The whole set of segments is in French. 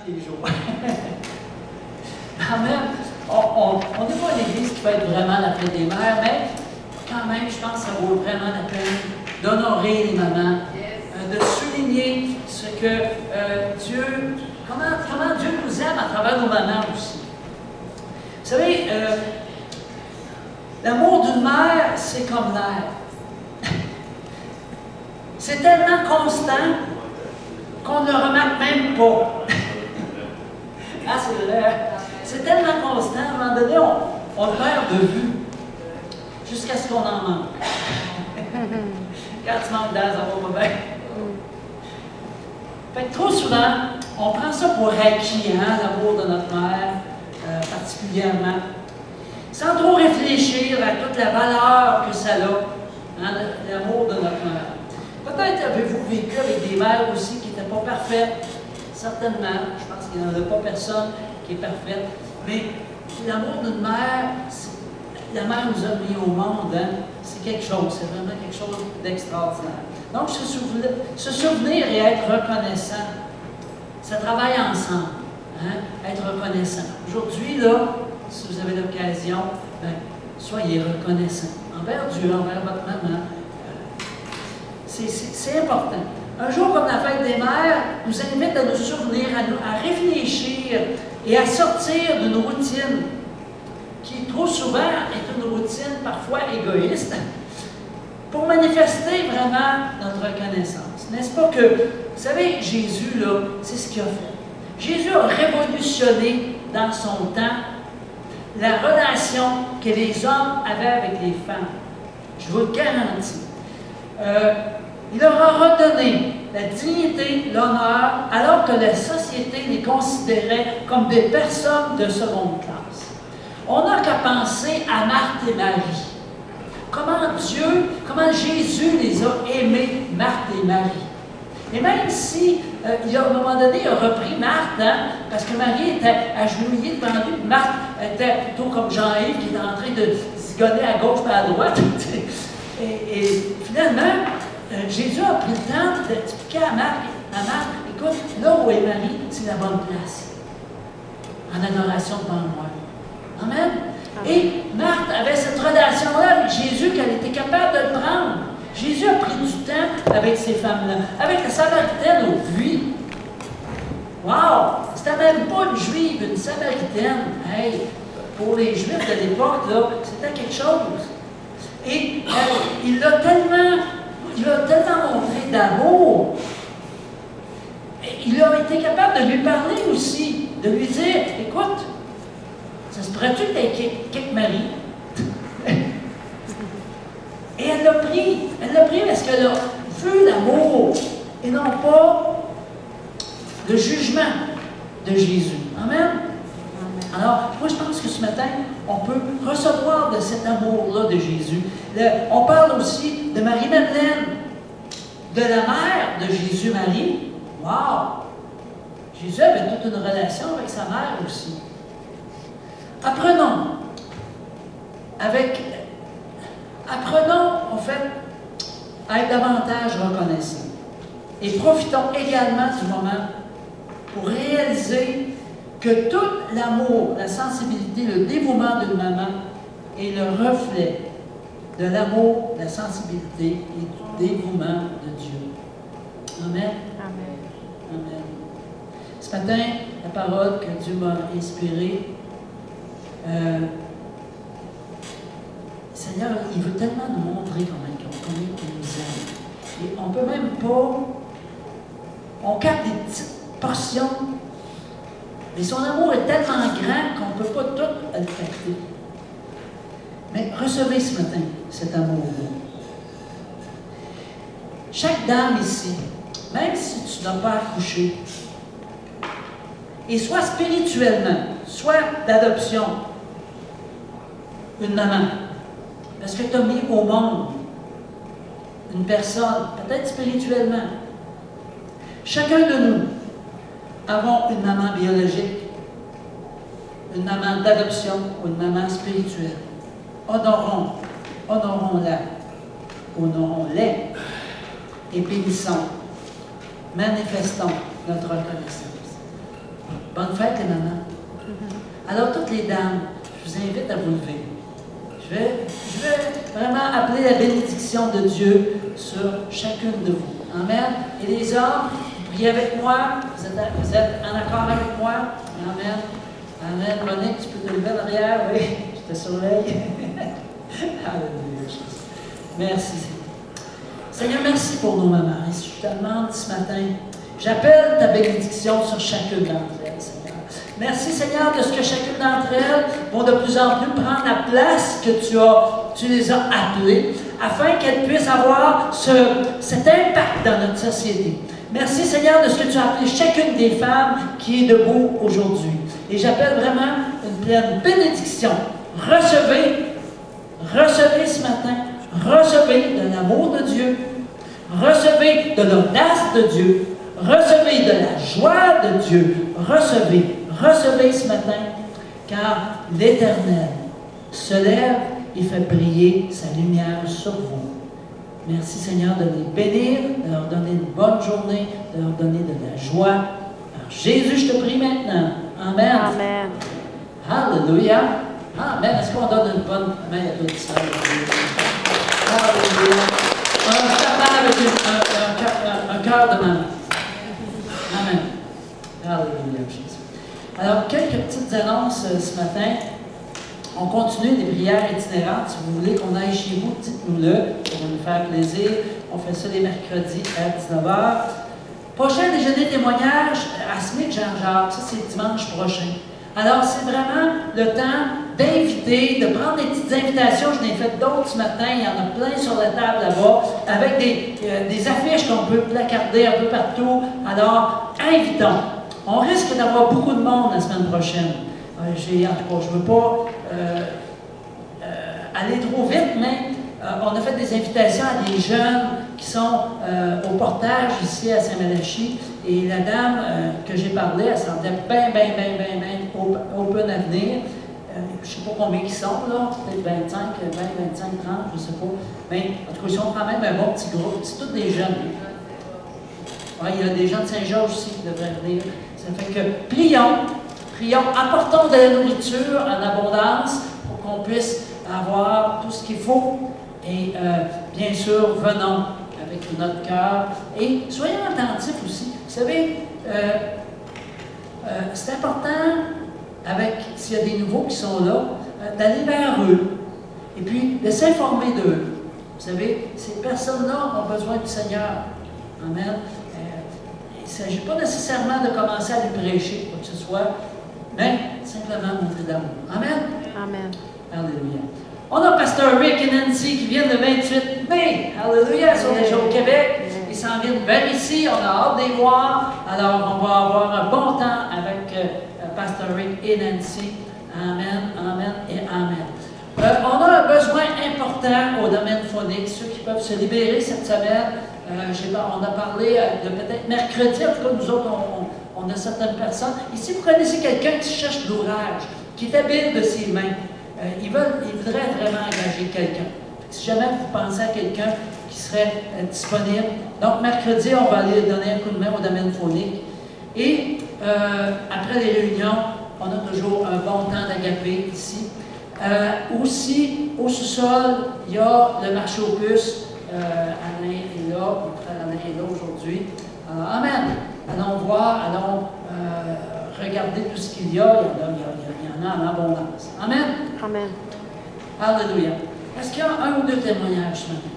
tous les jours. Quand même, on n'est pas une église qui peut être vraiment la fête des mères, mais quand même, je pense que ça vaut vraiment la peine d'honorer les mamans, de souligner ce que Dieu, comment Dieu nous aime à travers nos mamans aussi. Vous savez, l'amour d'une mère, c'est comme l'air. C'est tellement constant qu'on ne le remarque même pas. Ah, c'est vrai. C'est tellement constant, à un moment donné, on le perd de vue, jusqu'à ce qu'on en manque. Quand tu manques d'air, ça va pas bien. Fait que trop souvent, on prend ça pour acquis, hein, l'amour de notre mère, particulièrement, sans trop réfléchir à toute la valeur que ça a, hein, l'amour de notre mère. Peut-être avez-vous vécu avec des mères aussi qui n'étaient pas parfaites, certainement, je pense qu'il n'y en a pas personne qui est parfaite, mais l'amour d'une mère, la mère nous a mis au monde, hein, c'est quelque chose, c'est vraiment quelque chose d'extraordinaire. Donc, se souvenir et être reconnaissant, ça travaille ensemble, hein, être reconnaissant. Aujourd'hui, là, si vous avez l'occasion, ben, soyez reconnaissant envers Dieu, envers votre maman. C'est important. Un jour comme la fête des mères nous invite à nous souvenir, à réfléchir et à sortir d'une routine qui trop souvent est une routine parfois égoïste pour manifester vraiment notre reconnaissance. N'est-ce pas que, vous savez, Jésus, là, c'est ce qu'il a fait. Jésus a révolutionné dans son temps la relation que les hommes avaient avec les femmes. Je vous le garantis. Il leur a redonné la dignité, l'honneur, alors que la société les considérait comme des personnes de seconde classe. On n'a qu'à penser à Marthe et Marie. Comment Jésus les a aimés, Marthe et Marie. Et même si, à un moment donné, il a repris Marthe, hein, parce que Marie était agenouillée devant lui, puis Marthe était plutôt comme Jean-Yves qui est en train de zigonner à gauche et à droite. et finalement, Jésus a pris le temps d'expliquer à Marthe, écoute, là où est Marie, c'est la bonne place, en adoration devant moi. Amen. Et Marthe avait cette relation-là avec Jésus qu'elle était capable de le prendre. Jésus a pris du temps avec ces femmes-là, avec la Samaritaine au puits. Wow! C'était même pas une Juive, une Samaritaine. Hey, pour les Juifs de l'époque, c'était quelque chose. Et il l'a tellement montré d'amour. Il a été capable de lui parler aussi, de lui dire, écoute, ça se pourrait-tu que tu aies quelques maris? Et elle l'a pris parce qu'elle a vu l'amour et non pas le jugement de Jésus. Amen? Alors, moi je pense que ce matin, on peut recevoir de cet amour-là de Jésus. On parle aussi de Marie-Madeleine, de la mère de Jésus-Marie. Wow! Jésus avait toute une relation avec sa mère aussi. Apprenons, en fait, à être davantage reconnaissants. Et profitons également du moment pour réaliser que tout l'amour, la sensibilité, le dévouement d'une maman est le reflet de l'amour, de la sensibilité et du dévouement de Dieu. Amen. Amen. Amen. Ce matin, la parole que Dieu m'a inspirée, Seigneur, il veut tellement nous montrer combien il nous aime. Et on ne peut même pas, on capte des petites portions, mais son amour est tellement grand qu'on ne peut pas tout le capter. Mais recevez ce matin cet amour-là. Chaque dame ici, même si tu n'as pas accouché, et soit spirituellement, soit d'adoption, une maman, parce que tu as mis au monde une personne, peut-être spirituellement. Chacun de nous avons une maman biologique, une maman d'adoption ou une maman spirituelle. Honorons-la, honorons-les et bénissons, manifestons notre reconnaissance. Bonne fête, les mamans. Alors, toutes les dames, je vous invite à vous lever. Je vais vraiment appeler la bénédiction de Dieu sur chacune de vous. Amen. Et les hommes, priez avec moi. Vous êtes en accord avec moi. Amen. Amen. Monique, tu peux te lever en arrière. Oui, je te surveille. Alléluia, Jésus. Merci, Seigneur. Seigneur, merci pour nos mamans. Et je te demande ce matin, j'appelle ta bénédiction sur chacune d'entre elles, Seigneur. Merci, Seigneur, de ce que chacune d'entre elles vont de plus en plus prendre la place que tu les as appelées, afin qu'elles puissent avoir cet impact dans notre société. Merci, Seigneur, de ce que tu as appelé chacune des femmes qui est debout aujourd'hui. Et j'appelle vraiment une pleine bénédiction. Recevez ce matin, recevez de l'amour de Dieu, recevez de l'audace de Dieu, recevez de la joie de Dieu, recevez ce matin, car l'Éternel se lève et fait briller sa lumière sur vous. Merci Seigneur de les bénir, de leur donner une bonne journée, de leur donner de la joie. Par Jésus, je te prie maintenant. Amen. Amen. Alléluia. Amen. Est-ce qu'on donne une bonne main à toutes ça? Alléluia. Un cœur de maman. Amen. Alléluia, Jésus. Alors, quelques petites annonces ce matin. On continue les prières itinérantes. Si vous voulez qu'on aille chez vous, dites-nous-le. Ça va nous faire plaisir. On fait ça les mercredis à 19h. Prochain déjeuner témoignage à Smith Jean-Jacques. Ça, c'est dimanche prochain. Alors, c'est vraiment le temps d'inviter, de prendre des petites invitations. Je n'ai fait d'autres ce matin. Il y en a plein sur la table là-bas, avec des affiches qu'on peut placarder un peu partout. Alors, invitons. On risque d'avoir beaucoup de monde la semaine prochaine. En tout cas, je ne veux pas aller trop vite, mais on a fait des invitations à des jeunes qui sont au portage ici à Saint-Malachie. Et la dame que j'ai parlé, elle semblait bien open à venir. Je ne sais pas combien ils sont, là, peut-être 25, 30, je ne sais pas. Mais en tout cas, ils sont quand même un bon petit groupe. C'est tous des jeunes. Ouais, il y a des gens de Saint-Georges aussi qui devraient venir. Ça fait que prions, apportons de la nourriture en abondance pour qu'on puisse avoir tout ce qu'il faut. Et bien sûr, venons avec notre cœur. Et soyons attentifs aussi. Vous savez, c'est important, s'il y a des nouveaux qui sont là, d'aller vers eux. Et puis, de s'informer d'eux. Vous savez, ces personnes-là ont besoin du Seigneur. Amen. Il ne s'agit pas nécessairement de commencer à lui prêcher, quoi que ce soit, mais simplement montrer d'amour. Amen. Amen. Alléluia. On a Pasteur Rick et Nancy qui viennent le 28 mai. Alléluia. Ils sont déjà au Québec. Ils s'en viennent vers ici. On a hâte de les voir. Alors, on va avoir un bon temps avec Pasteur Rick et Nancy. Amen, amen et amen. On a un besoin important au domaine phonique. Ceux qui peuvent se libérer cette semaine. On a parlé de peut-être mercredi. En tout cas, nous autres, on a certaines personnes. Ici, vous connaissez quelqu'un qui cherche de l'ouvrage, qui est habile de ses mains. Il voudrait vraiment engager quelqu'un. Si jamais vous pensez à quelqu'un qui serait disponible, donc mercredi, on va aller donner un coup de main au domaine phonique. Et après les réunions, on a toujours un bon temps d'agapé ici. Aussi, au sous-sol, il y a le marché aux puces. Alain est là, mon frère Alain est là aujourd'hui. Alors, amen. Allons voir, allons regarder tout ce qu'il y a. Il y en a en abondance. Amen. Amen. Alléluia. Est-ce qu'il y a un ou deux témoignages ce matin?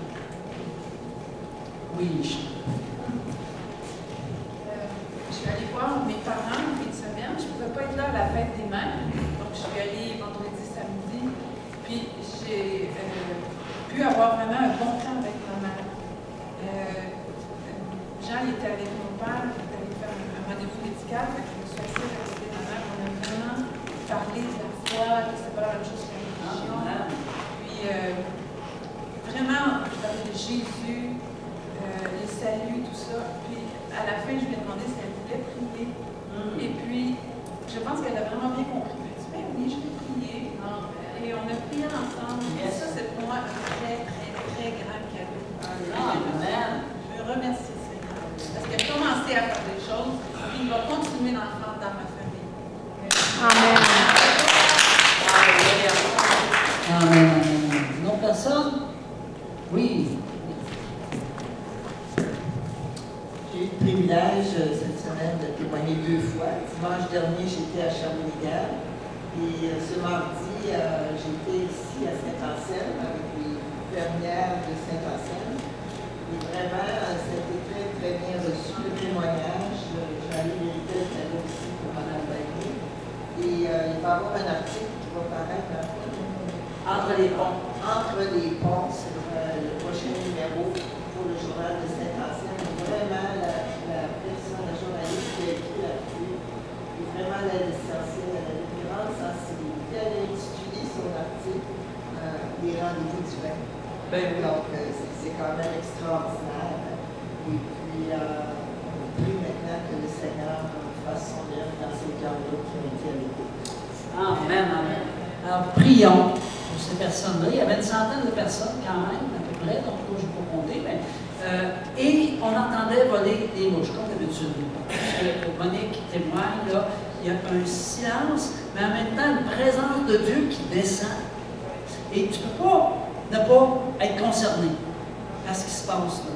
Oui. Je suis allée voir mes parents une semaine. Je ne pouvais pas être là à la fête des mères. Donc, je suis allée vendredi, samedi. Puis, j'ai pu avoir vraiment un bon temps avec ma mère. Jean, il était avec mon père. Il était allé faire un rendez-vous médical. Je me suis assise à côté de ma mère. On a vraiment parlé de la foi, que c'était pas la même chose que la religion. Puis, vraiment, je parlais de Jésus. Les saluts, tout ça. Puis à la fin, je lui ai demandé si elle voulait prier. Et puis, je pense qu'elle a vraiment bien compris. Elle m'a dit, ben oui, je vais prier. Et on a prié ensemble. Et ça, c'est pour moi un très, très, très grand cadeau. Je veux remercier le Seigneur. Parce qu'il a commencé à faire des choses. Puis il va continuer dans ma famille. dimanche dernier, j'étais à Shawinigan. Et ce mardi, j'étais ici à Saint-Anselme avec les fermières de Saint-Anselme. Et vraiment, c'était très, très bien reçu le témoignage. J'allais vérifier le cadeau aussi pour Mme Bagné. Et il va y avoir un article qui va paraître Entre les ponts. Entre les ponts, c'est le prochain numéro pour le journal de Saint-Anselme. Vraiment, la personne, la journaliste qui a écrit là-dessus, est vraiment l'essentiel, elle a une grande sensibilité. Elle a étudié son article, Les rendez-vous du vin. Ben oui. Donc, c'est quand même extraordinaire. Et puis, on prie maintenant que le Seigneur fasse son œuvre dans ces cœurs-là qui ont été avec nous. Amen, amen. Alors, prions pour ces personnes-là. Il y avait une centaine de personnes quand même, à peu près, donc je n'ai pas compté, mais et on entendait voler des mouches, comme d'habitude. Monique témoigne, là, il y a un silence, mais en même temps une présence de Dieu qui descend. Et tu ne peux pas ne pas être concerné à ce qui se passe là.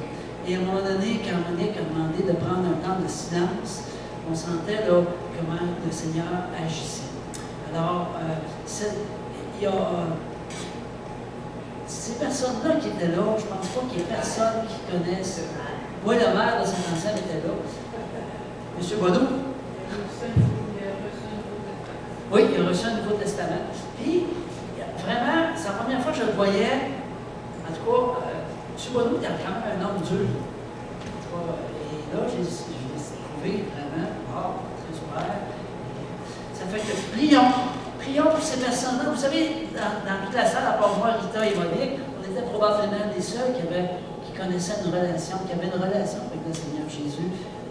Et à un moment donné, quand Monique a demandé de prendre un temps de silence, on sentait là comment le Seigneur agissait. Alors, il y a ces personnes-là qui étaient là, je ne pense pas qu'il y ait personne qui connaisse. Moi, le maire de Saint-Anselme était là. M. Bonneau. Oui, il a reçu un Nouveau Testament. Puis, vraiment, c'est la première fois que je le voyais. En tout cas, M. Bonneau était quand même un homme dur. Et là, je l'ai trouvé vraiment très ouvert. Ça fait que prions pour ces personnes-là. Vous savez, dans toute la salle, à part moi, Rita et Monique, on était probablement les seuls qui connaissaient une relation, qui avaient une relation avec le Seigneur Jésus,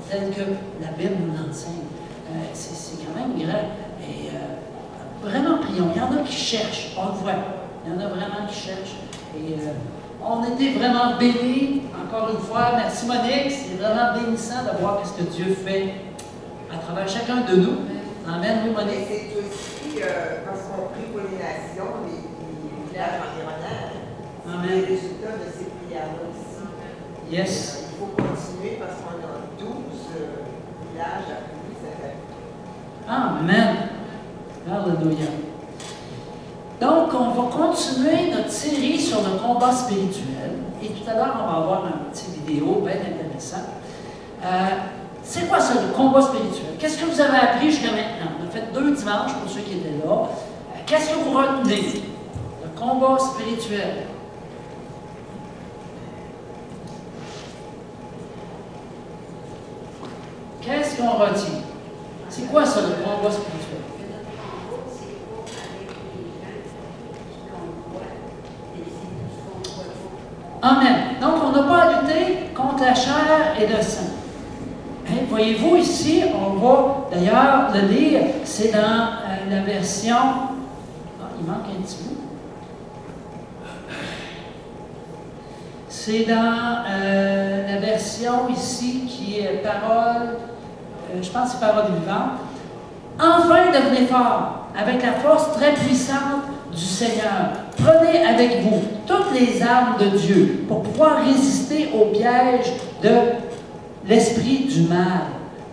telle que la Bible nous l'enseigne. C'est quand même grand. Et vraiment prions. Il y en a qui cherchent, on le voit. Il y en a vraiment qui cherchent. Et on était vraiment bénis. Encore une fois, merci Monique. C'est vraiment bénissant de voir ce que Dieu fait à travers chacun de nous. Amen, oui, Monique. Et c'est aussi, parce qu'on prie pour les nations, les villages environnants, les résultats de ces prières-là aussi. Yes. Il faut continuer parce qu'on a 12 villages à prier cette année. Amen. Alléluia. Donc, on va continuer notre série sur le combat spirituel. Et tout à l'heure, on va avoir une petite vidéo bien intéressante. C'est quoi ça, le combat spirituel? Qu'est-ce que vous avez appris jusqu'à maintenant? On a fait 2 dimanches pour ceux qui étaient là. Qu'est-ce que vous retenez? Le combat spirituel. Qu'est-ce qu'on retient? C'est quoi ça, le combat spirituel? Amen. Donc, on n'a pas à lutter contre la chair et le sang. Hein, voyez-vous ici, on va d'ailleurs le lire, c'est dans la version. Ah, il manque un petit bout. C'est dans la version ici qui est parole, je pense que c'est parole vivante. Enfin, devenez forts avec la force très puissante du Seigneur. Prenez avec vous toutes les armes de Dieu pour pouvoir résister au piège de l'esprit du mal.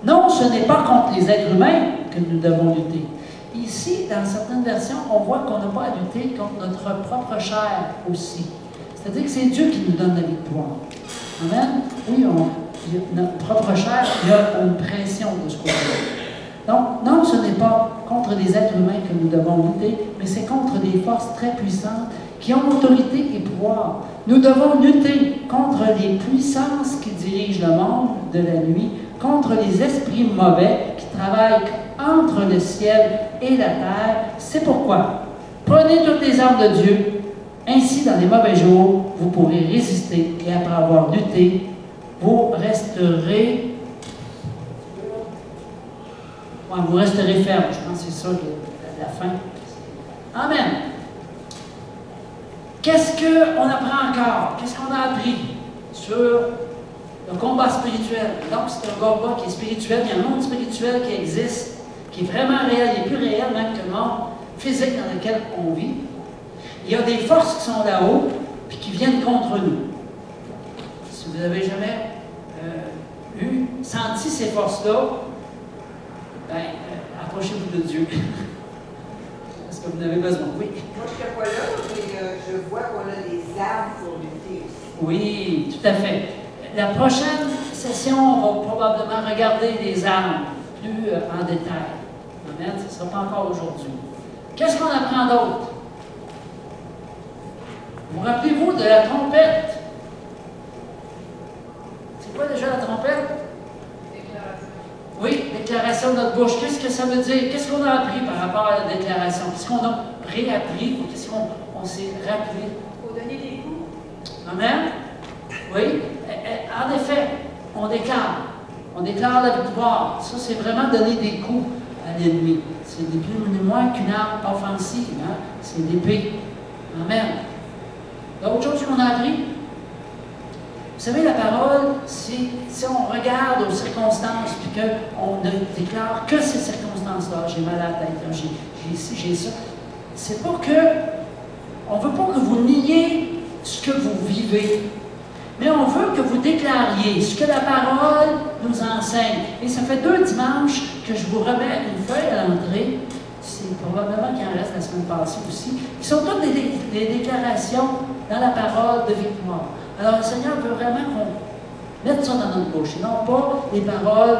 Non, ce n'est pas contre les êtres humains que nous devons lutter. Ici, dans certaines versions, on voit qu'on n'a pas à lutter contre notre propre chair aussi. C'est-à-dire que c'est Dieu qui nous donne la victoire. Amen? Oui, notre propre chair, il y a une pression de ce côté-là. Donc, non, ce n'est pas contre les êtres humains que nous devons lutter, mais c'est contre des forces très puissantes qui ont autorité et pouvoir. Nous devons lutter contre les puissances qui dirigent le monde de la nuit, contre les esprits mauvais qui travaillent entre le ciel et la terre. C'est pourquoi, prenez toutes les armes de Dieu. Ainsi, dans les mauvais jours, vous pourrez résister et après avoir lutté, vous resterez ferme. Je pense que c'est ça la fin. Amen. Qu'est-ce qu'on apprend encore? Qu'est-ce qu'on a appris sur le combat spirituel? Donc, c'est un combat qui est spirituel. Il y a un monde spirituel qui existe, qui est vraiment réel. Il est plus réel même que le monde physique dans lequel on vit. Il y a des forces qui sont là-haut puis qui viennent contre nous. Si vous n'avez jamais senti ces forces-là, ben, Approchez-vous de Dieu. Parce que vous en avez besoin. Oui. Moi, je n'étais pas là, mais je vois qu'on a des armes pour lutter aussi. Oui, tout à fait. La prochaine session, on va probablement regarder les armes plus en détail. Amen. Ce ne sera pas encore aujourd'hui. Qu'est-ce qu'on apprend d'autre? Vous rappelez-vous de la trompette? C'est quoi déjà la trompette? Déclaration. Oui, déclaration de notre bouche. Qu'est-ce que ça veut dire? Qu'est-ce qu'on a appris par rapport à la déclaration? Qu'est-ce qu'on a réappris ou qu'est-ce qu'on s'est rappelé? Il faut donner des coups. Amen? Oui. En effet, on déclare. On déclare la victoire. Ça, c'est vraiment donner des coups à l'ennemi. C'est ni plus ni moins qu'une arme offensive. Hein? C'est l'épée. Amen. D'autres choses qu'on a appris? Vous savez, la parole, si on regarde aux circonstances, puis qu'on ne déclare que ces circonstances-là, j'ai mal à la tête, j'ai ci, j'ai ça, c'est pas que, on ne veut pas que vous niez ce que vous vivez, mais on veut que vous déclariez ce que la parole nous enseigne. Et ça fait 2 dimanches que je vous remets une feuille à l'entrée, c'est probablement qu'il en reste la semaine passée aussi, qui sont toutes des déclarations dans la parole de victoire. Alors, le Seigneur veut vraiment qu'on mette ça dans notre bouche, et non pas des paroles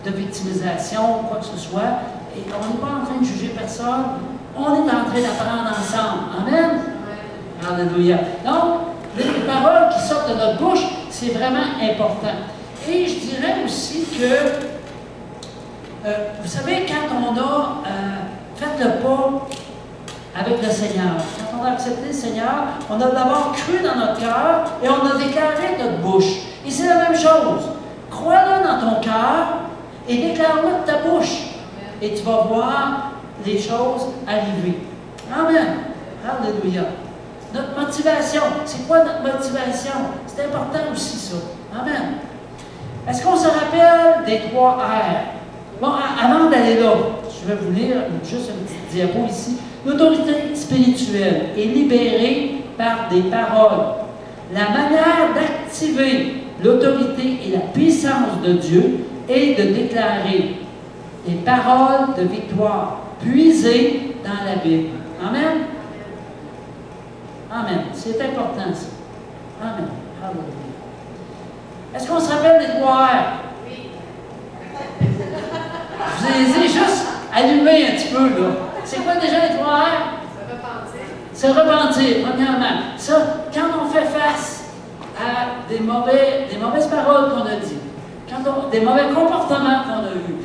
de victimisation ou quoi que ce soit. Et on n'est pas en train de juger personne, on est en train d'apprendre ensemble. Amen? Ouais. Alléluia. Donc, les paroles qui sortent de notre bouche, c'est vraiment important. Et je dirais aussi que, vous savez, quand on a fait le pas avec le Seigneur, quand on a accepté le Seigneur, on a d'abord cru dans notre cœur et on a déclaré de notre bouche. Et c'est la même chose. Crois-le dans ton cœur et déclare-le de ta bouche. Et tu vas voir les choses arriver. Amen. Alléluia. Notre motivation, c'est quoi notre motivation? C'est important aussi ça. Amen. Est-ce qu'on se rappelle des 3 R? Bon, avant d'aller là, je vais vous lire juste une petite diapo ici. L'autorité spirituelle est libérée par des paroles. La manière d'activer l'autorité et la puissance de Dieu est de déclarer des paroles de victoire puisées dans la Bible. Amen? Amen. C'est important ça. Amen. Hallelujah. Est-ce qu'on se rappelle des 3 R? Oui. Je vous ai juste allumé un petit peu, là. C'est quoi déjà les 3 R? Se repentir, premièrement. Ça, quand on fait face à des mauvaises paroles qu'on a dites, des mauvais comportements qu'on a eus,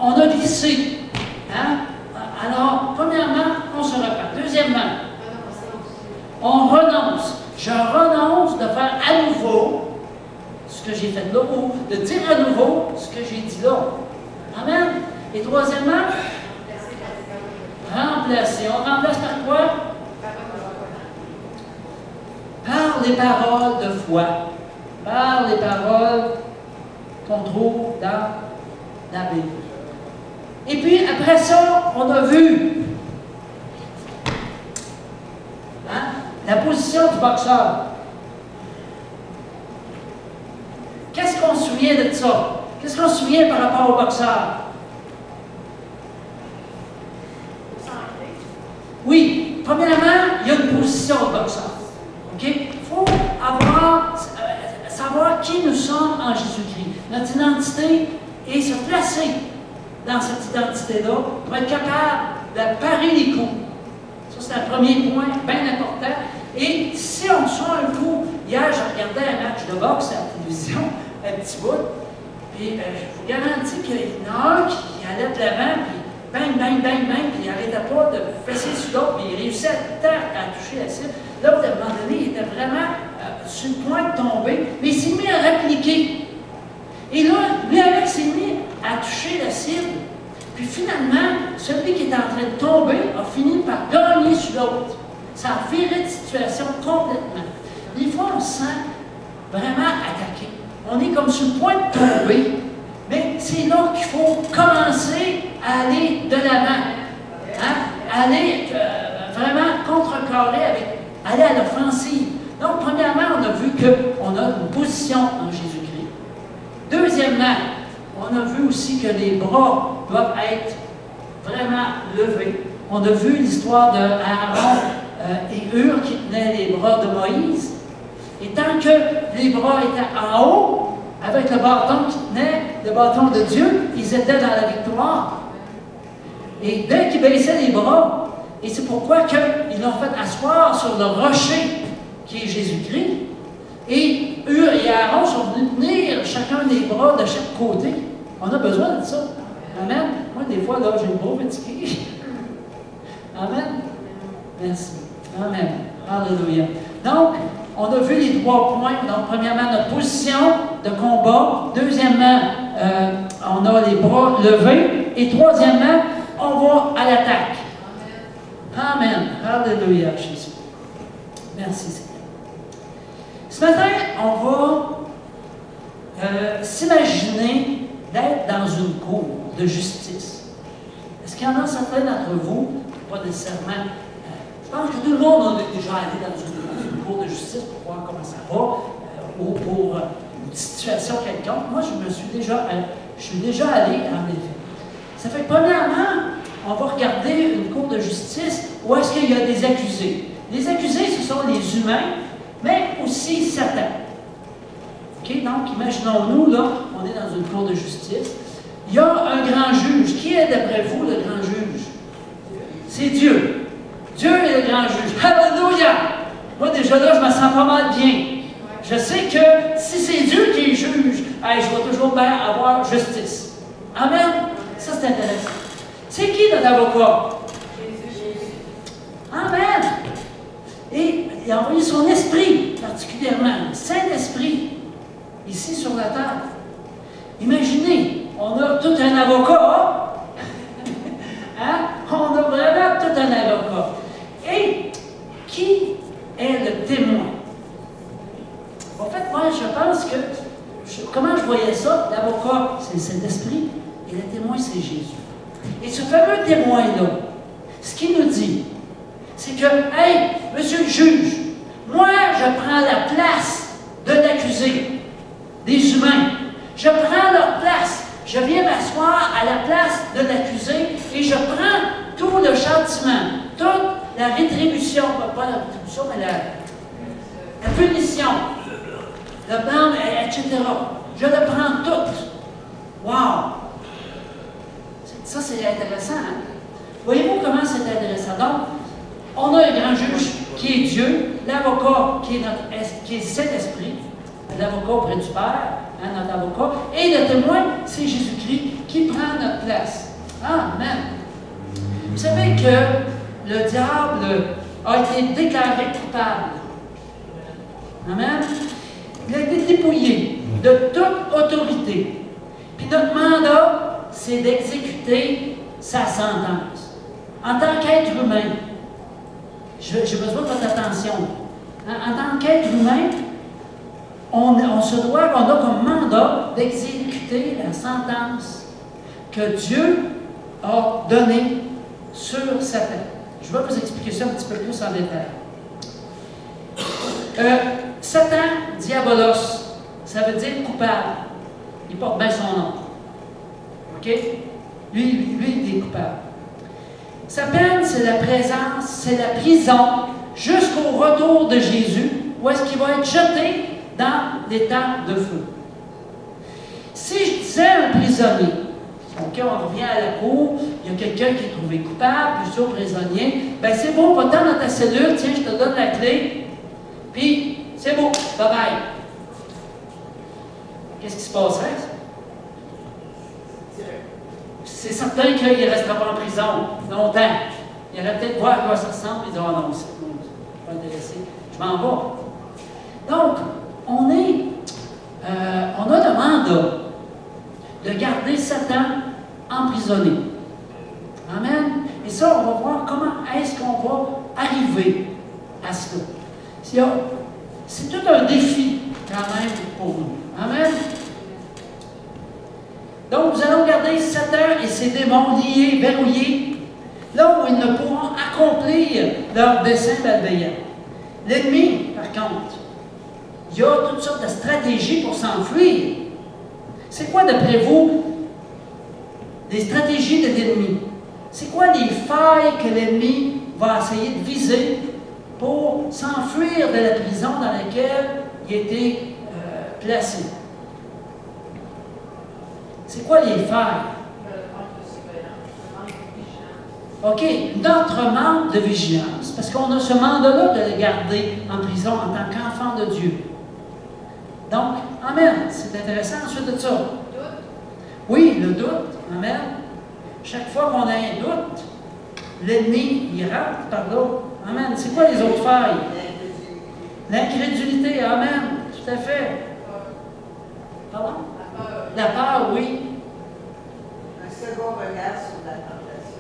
on a glissé. Hein? Alors, premièrement, on se repent. Deuxièmement, on renonce. Je renonce de faire à nouveau ce que j'ai fait là, ou de dire à nouveau ce que j'ai dit là. Amen. Et troisièmement, remplacer. On remplace par quoi? Par les paroles de foi. Par les paroles qu'on trouve dans la Bible. Et puis, après ça, on a vu la position du boxeur. Qu'est-ce qu'on se souvient de ça? Qu'est-ce qu'on se souvient par rapport au boxeur? Oui, premièrement, il y a une position au boxeur. OK? Il faut savoir qui nous sommes en Jésus-Christ. Notre identité et se placer dans cette identité-là pour être capable de parer les coups. Ça, c'est un premier point bien important. Et si on sort un coup, hier, je regardais un match de boxe à la télévision, un petit bout, et je vous garantis qu'il y en a un qui allait de l'avant, puis bang, bang, bang, bang, puis il n'arrêtait pas de fesser sur l'autre, puis il réussissait à toucher la cible. L'autre, à un moment donné, il était vraiment sur le point de tomber, mais il s'est mis à répliquer. Et là, lui avec s'est mis à toucher la cible. Puis finalement, celui qui était en train de tomber a fini par gagner sur l'autre. Ça a viré de situation complètement. Des fois, on se sent vraiment attaqué. On est comme sur le point de tomber, mais c'est là qu'il faut commencer à aller de l'avant. Hein? Aller vraiment contrecarrer, aller à l'offensive. Donc, premièrement, on a vu qu'on a une position en Jésus-Christ. Deuxièmement, on on a vu aussi que les bras doivent être vraiment levés. On a vu l'histoire d'Aaron et Hur qui tenaient les bras de Moïse. Et tant que les bras étaient en haut, avec le bâton qui tenait, le bâton de Dieu, ils étaient dans la victoire. Et dès qu'ils baissaient les bras, et c'est pourquoi ils l'ont fait asseoir sur le rocher qui est Jésus-Christ, et Hur et Aaron sont venus tenir chacun des bras de chaque côté. On a besoin de ça. Amen. Moi, des fois, là, j'ai le beau fatigué. Amen. Merci. Amen. Alléluia. Donc, on a vu les 3 points. Donc, premièrement, notre position de combat. Deuxièmement, on a les bras levés. Et troisièmement, on va à l'attaque. Amen. Alléluia, Jésus. Merci, Seigneur. Ce matin, on va s'imaginer d'être dans une cour de justice. Est-ce qu'il y en a certains d'entre vous, pas nécessairement, je pense que tout le monde a déjà allé dans une cour de justice pour voir comment ça va, ou pour une situation quelconque. Moi, je suis déjà allé, en effet. Ça fait que, premièrement, on va regarder une cour de justice où est-ce qu'il y a des accusés. Les accusés, ce sont les humains, mais aussi Satan. Okay? Donc, imaginons-nous, là, on est dans une cour de justice. Il y a un grand juge. Qui est, d'après vous, le grand juge? C'est Dieu. Dieu est le grand juge. Alléluia! Moi, déjà là, je me sens pas mal bien. Je sais que si c'est Dieu qui est juge, je vais toujours bien avoir justice. Amen? Ça, c'est intéressant. C'est qui notre avocat? Amen! Et il a envoyé son esprit, particulièrement, le Saint-Esprit, ici sur la terre. Imaginez, on a tout un avocat, hein? On a vraiment tout un avocat. Et qui est le témoin? En fait, moi, je pense que, comment je voyais ça? L'avocat, c'est le Saint-Esprit, et le témoin, c'est Jésus. Et ce fameux témoin-là, ce qu'il nous dit, c'est que, hey, monsieur le juge, moi, je prends la place de l'accusé, des humains. Je prends leur place. Je viens m'asseoir à la place de l'accusé et je prends tout le châtiment, toute la rétribution, pas la rétribution, mais la punition, le blâme, etc. Je le prends tout. Wow! Ça, c'est intéressant. Hein? Voyez-vous comment c'est intéressant? Donc, on a un grand juge qui est Dieu, l'avocat qui est Saint-Esprit, l'avocat auprès du Père, hein, notre avocat, et le témoin, c'est Jésus-Christ qui prend notre place. Amen. Vous savez que le diable a été déclaré coupable. Amen. Il a été dépouillé de toute autorité. Puis notre mandat, c'est d'exécuter sa sentence. En tant qu'être humain, j'ai besoin de votre attention. En tant qu'être humain, on se doit, on a comme mandat d'exécuter la sentence que Dieu a donnée sur Satan. Je vais vous expliquer ça un petit peu plus en détail. Satan, diabolos, ça veut dire coupable. Il porte bien son nom. OK? Lui, il est coupable. Sa peine, c'est la présence, c'est la prison, jusqu'au retour de Jésus, où est-ce qu'il va être jeté dans l'étang de feu. Si je disais un prisonnier, OK, on revient à la cour, il y a quelqu'un qui est trouvé coupable, plutôt prisonnier, ben c'est bon, va-t'en dans ta cellule, tiens, je te donne la clé, puis c'est bon, bye-bye. Qu'est-ce qui se passerait? C'est certain qu'il ne restera pas en prison longtemps. Il aurait peut-être voir à quoi ça ressemble et dire, oh non, c'est pas intéressé, je m'en vais. Donc, on a le mandat de garder Satan emprisonné. Amen. Et ça, on va voir comment est-ce qu'on va arriver à cela. C'est tout un défi quand même pour nous. Amen. Donc, nous allons garder Satan et ses démons liés, verrouillés, là où ils ne pourront accomplir leur dessein malveillant. L'ennemi, par contre, il y a toutes sortes de stratégies pour s'enfuir. C'est quoi, d'après vous, les stratégies de l'ennemi. C'est quoi les failles que l'ennemi va essayer de viser pour s'enfuir de la prison dans laquelle il a été placé? C'est quoi les failles? OK, notre manque de vigilance, parce qu'on a ce mandat-là de le garder en prison en tant qu'enfant de Dieu. Donc, amen, c'est intéressant ensuite de ça. Oui, le doute, amen. Chaque fois qu'on a un doute, l'ennemi, il rentre par là. Amen. C'est quoi les autres failles? L'incrédulité, amen, tout à fait. Pardon? La peur, oui. Un second regard sur la tentation.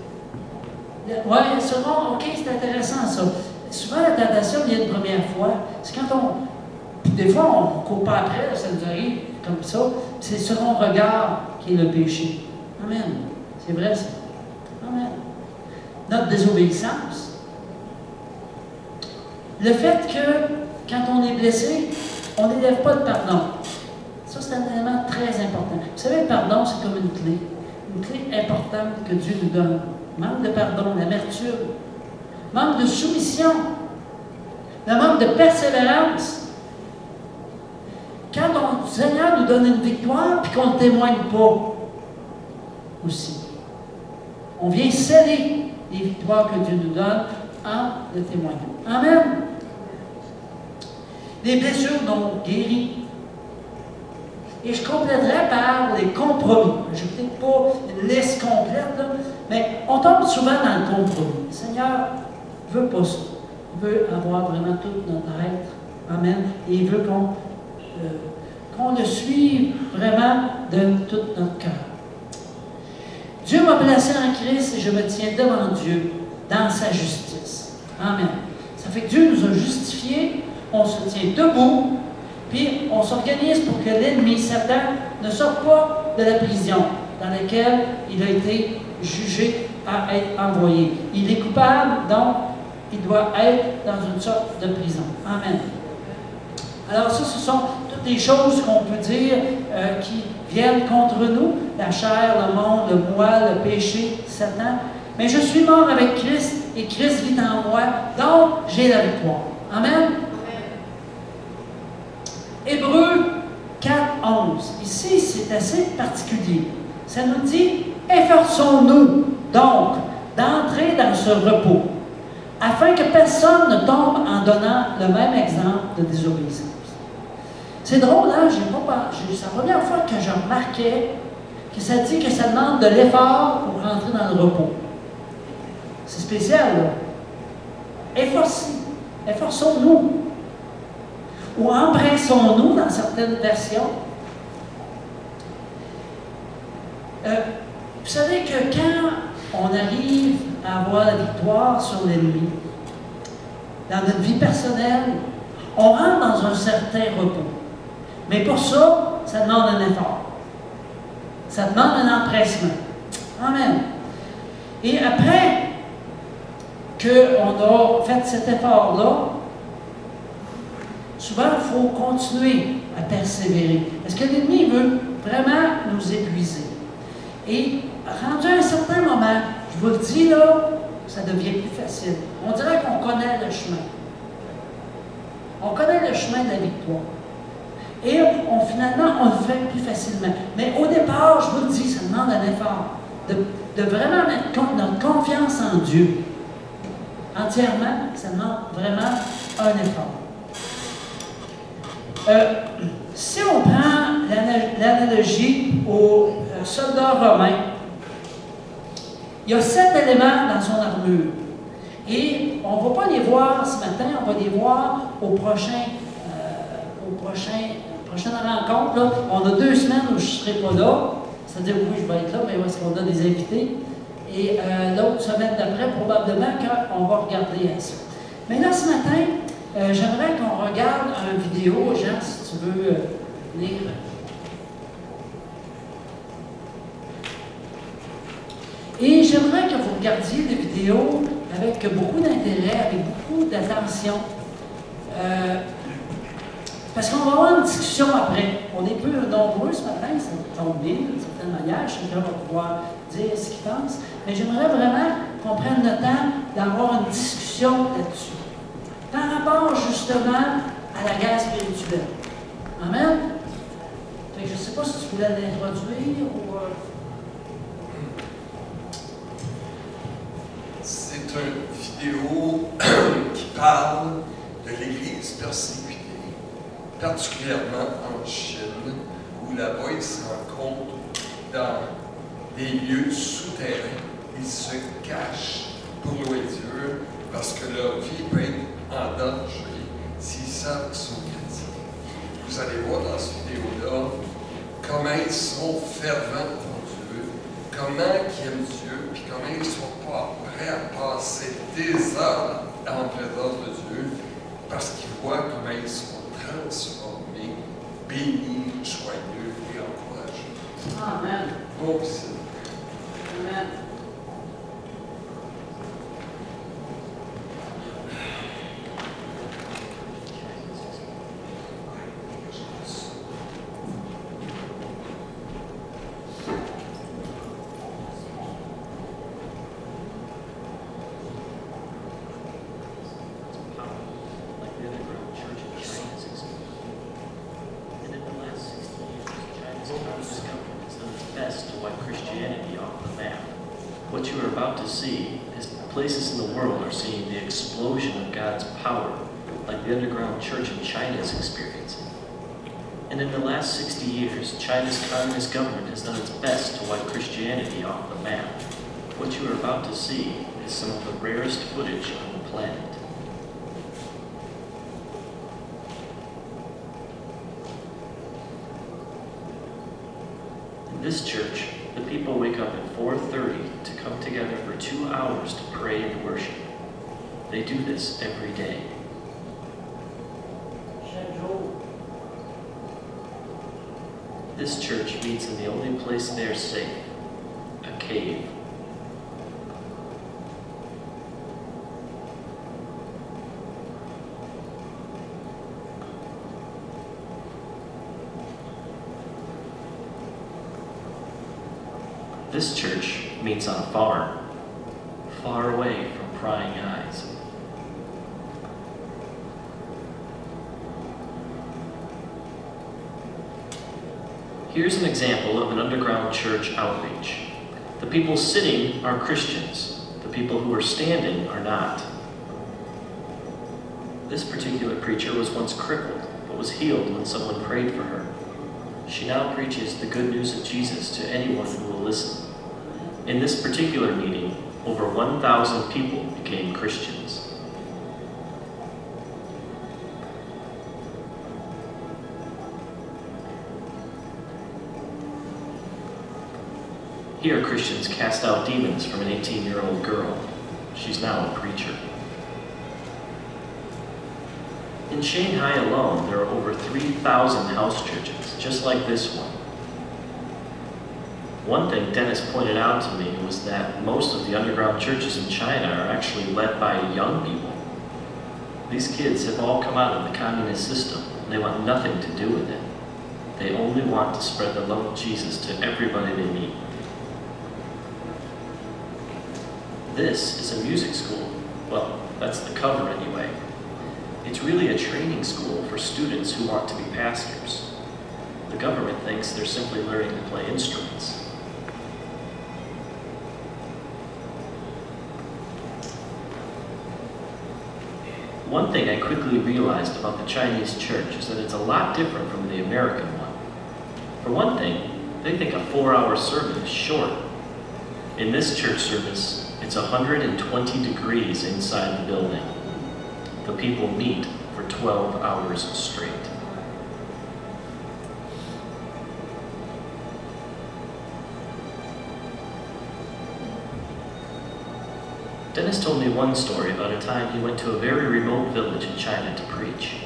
Oui, second, OK, c'est intéressant ça. Souvent, la tentation vient une première fois. C'est quand on... Des fois, on ne court pas après, ça nous arrive comme ça. C'est le second regard qui est le péché. Amen. C'est vrai, ça. Amen. Notre désobéissance. Le fait que, quand on est blessé, on n'élève pas le pardon. Ça, c'est un élément très important. Vous savez, le pardon, c'est comme une clé importante que Dieu nous donne. Manque de pardon, l'amertume, manque de soumission, le manque de persévérance. Quand le Seigneur nous donne une victoire, puis qu'on ne témoigne pas aussi. On vient sceller les victoires que Dieu nous donne en le témoignant. Amen. Les blessures non guéries. Et je compléterai par les compromis. Je n'ai peut-être pas une liste complète, là, mais on tombe souvent dans le compromis. Le Seigneur ne veut pas ça. Il veut avoir vraiment tout notre être. Amen. Et il veut qu'on le suive vraiment de tout notre cœur. Dieu m'a placé en Christ et je me tiens devant Dieu dans sa justice. Amen. Ça fait que Dieu nous a justifiés, on se tient debout, puis on s'organise pour que l'ennemi, Satan, ne sorte pas de la prison dans laquelle il a été jugé à être envoyé. Il est coupable, donc il doit être dans une sorte de prison. Amen. Alors ça, ce sont toutes les choses qu'on peut dire qui viennent contre nous, la chair, le monde, le moi, le péché, Satan. Mais je suis mort avec Christ et Christ vit en moi, donc j'ai la victoire. Amen. Hébreux 4, 11. Ici, c'est assez particulier. Ça nous dit, efforçons-nous donc d'entrer dans ce repos, afin que personne ne tombe en donnant le même exemple de désobéissance. C'est drôle, hein? C'est la première fois que je remarquais que ça dit que ça demande de l'effort pour rentrer dans le repos. C'est spécial, là. Efforçons-nous. Ou empressons-nous dans certaines versions. Vous savez que quand on arrive à avoir la victoire sur l'ennemi, dans notre vie personnelle, on rentre dans un certain repos. Mais pour ça, ça demande un effort. Ça demande un empressement. Amen. Et après qu'on a fait cet effort-là, souvent, il faut continuer à persévérer. Parce que l'ennemi veut vraiment nous épuiser. Et rendu à un certain moment, je vous le dis là, ça devient plus facile. On dirait qu'on connaît le chemin. On connaît le chemin de la victoire. Et finalement, on le fait plus facilement. Mais au départ, je vous le dis, ça demande un effort. De vraiment mettre notre confiance en Dieu. Entièrement, ça demande vraiment un effort. Si on prend l'analogie aux soldats romains, il y a 7 éléments dans son armure. Et on ne va pas les voir ce matin, on va les voir au prochaine rencontre. Là. On a 2 semaines où je ne serai pas là. C'est-à-dire, oui, je vais être là, mais où est-ce qu'on a des invités? Et l'autre semaine d'après, probablement qu'on va regarder à ça. Mais là, ce matin, j'aimerais qu'on regarde une vidéo, Jean, si tu veux venir. Et j'aimerais que vous regardiez des vidéos avec beaucoup d'intérêt, avec beaucoup d'attention. Parce qu'on va avoir une discussion après. On est peu nombreux ce matin, ça tombe bien d'une certaine manière. Chacun va pouvoir dire ce qu'il pense. Mais j'aimerais vraiment qu'on prenne le temps d'avoir une discussion là-dessus. Par rapport justement à la guerre spirituelle. Amen? Fait que je ne sais pas si tu voulais l'introduire ou... C'est une vidéo qui parle de l'Église persécutée, particulièrement en Chine, où là-bas ils se rencontrent dans des lieux souterrains. Ils se cachent pour louer Dieu parce que leur vie peut être en danger s'ils savent qu'ils sont chrétiens. Vous allez voir dans cette vidéo-là comment ils sont fervents pour Dieu, comment ils aiment Dieu, puis comment ils ne sont pas prêts à passer des heures en présence de Dieu parce qu'ils voient comment ils sont transformés, bénis, joyeux et encouragés. Amen. Bon, c'est... Amen. What you are about to see is places in the world are seeing the explosion of God's power, like the underground church in China is experiencing. And in the last 60 years, China's communist government has done its best to wipe Christianity off the map. What you are about to see is some of the rarest footage on the planet. In this church, the people wake up at 4:30 to come together for 2 hours to pray and worship. They do this every day. This church meets in the only place they're safe, a cave. This church meets on a farm, far away from prying eyes. Here's an example of an underground church outreach. The people sitting are Christians. The people who are standing are not. This particular preacher was once crippled, but was healed when someone prayed for her. She now preaches the good news of Jesus to anyone who will listen. In this particular meeting, over 1,000 people became Christians. Here, Christians cast out demons from an 18-year-old girl. She's now a preacher. In Shanghai alone, there are over 3,000 house churches, just like this one. One thing Dennis pointed out to me was that most of the underground churches in China are actually led by young people. These kids have all come out of the communist system, and they want nothing to do with it. They only want to spread the love of Jesus to everybody they meet. This is a music school. Well, that's the cover anyway. It's really a training school for students who want to be pastors. The government thinks they're simply learning to play instruments. One thing I quickly realized about the Chinese church is that it's a lot different from the American one. For one thing, they think a 4-hour service is short. In this church service, it's 120 degrees inside the building. The people meet for 12 hours straight. Dennis told me one story about a time he went to a very remote village in China to preach.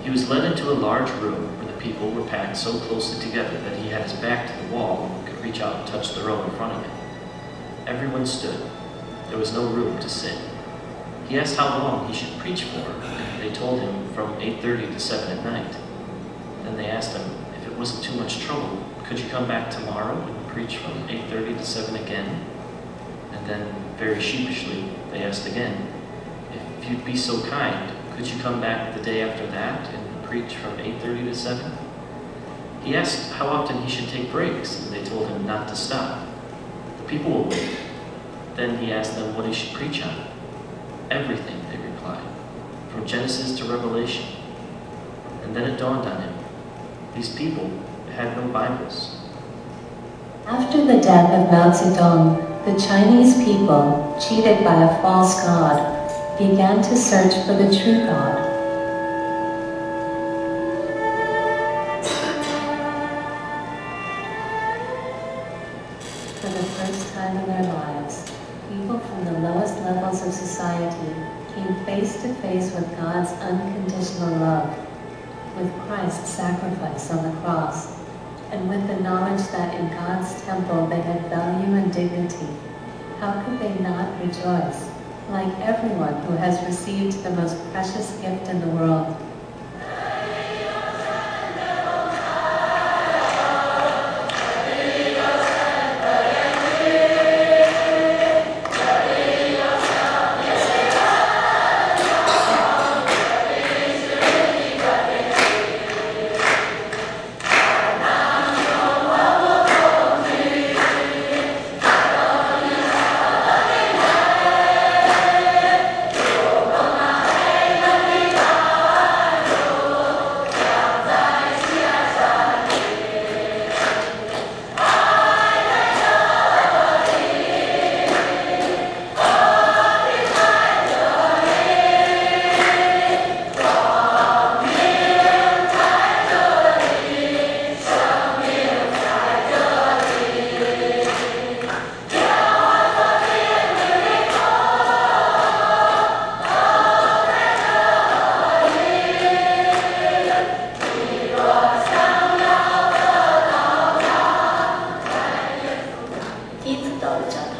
He was led into a large room where the people were packed so closely together that he had his back to the wall and could reach out and touch the row in front of him. Everyone stood. There was no room to sit. He asked how long he should preach for, and they told him from 8:30 to 7 at night. Then they asked him, if it wasn't too much trouble, could you come back tomorrow and preach from 8:30 to 7 again? And then, very sheepishly, they asked again, if you'd be so kind, could you come back the day after that and preach from 8:30 to 7? He asked how often he should take breaks, and they told him not to stop. The people will wait. Then he asked them what he should preach on. Everything, they replied, from Genesis to Revelation. And then it dawned on him. These people had no Bibles. After the death of Mao Zedong, the Chinese people, cheated by a false god, began to search for the true God. For the first time in their lives, people from the lowest levels of society came face to face with God's unconditional love, with Christ's sacrifice on the cross, and with the knowledge that in God's temple they had value and dignity. How could they not rejoice, like everyone who has received the most precious gift in the world?